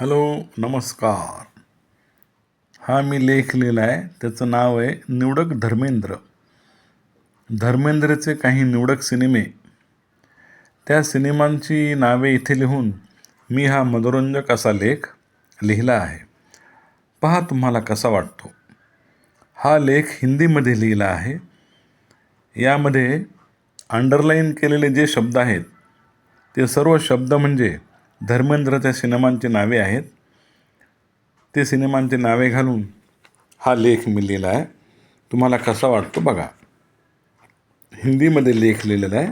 Hello, नमस्कार. हा मी लेख लिहिला आहे. त्याचं नाव आहे निवडक धर्मेंद्र. धर्मेंद्रचे काही निवडक सिनेमे. त्या सिनेमांची नावे इथे लिहून मी हा मनोरंजक असा लेख लिहिला आहे. पहा तुम्हाला कसा वाटतो. हा लेख हिंदीमध्ये लिहिला आहे. यामध्ये अंडरलाईन केलेले जे शब्द आहेत ते सर्व शब्द म्हणजे धर्मेंद्रच्या सिनेमांची नावे आहेत. ते सिनेमांची नावे घालून हा लेख मी लिहिला आहे. तुम्हाला कसा वाटतो बघा. हिंदीमध्ये लेख लिहिलेला आहे.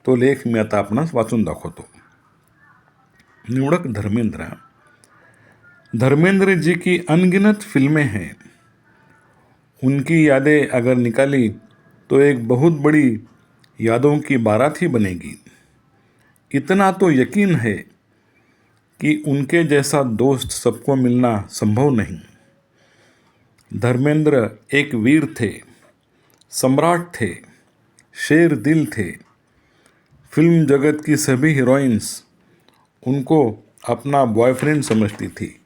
तो लेख मी आता आपणास वाचून दाखवतो. निवडक धर्मेंद्र. धर्मेंद्र जी की अनगिनत फिल्में हैं. उनकी यादें अगर निकाली तो एक बहुत बड़ी यादों की बारात ही बनेगी. इतना तो यकीन है कि उनके जैसा दोस्त सबको मिलना संभव नहीं. धर्मेंद्र एक वीर थे, सम्राट थे, शेर दिल थे. फिल्म जगत की सभी हीरोइंस उनको अपना बॉयफ्रेंड समझती थी.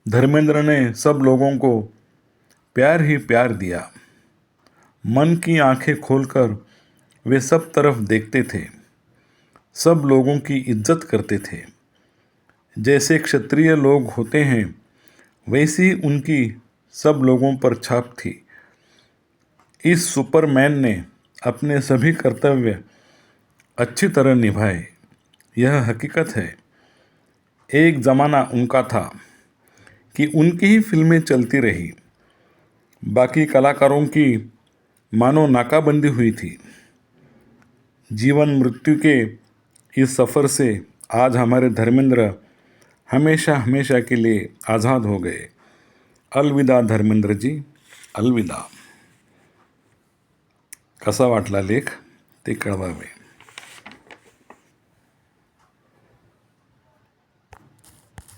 धर्मेंद्र ने सब लोगों को प्यार ही प्यार दिया. मन की आंखें खोलकर वे सब तरफ देखते थे. सब लोगों की इज्जत करते थे. जैसे क्षत्रिय लोग होते हैं वैसी उनकी सब लोगों पर छाप थी. इस सुपरमैन ने अपने सभी कर्तव्य अच्छी तरह निभाए. यह हकीकत है. एक ज़माना उनका था कि उनकी ही फिल्में चलती रही. बाकी कलाकारों की मानो नाकाबंदी हुई थी. जीवन मृत्यु के इस सफ़र से आज हमारे धर्मेंद्र हमेशा हमेशा के लिए आज़ाद हो गए. अलविदा धर्मेंद्र जी, अलविदा. कसा वाटला लेख ते कळवावे.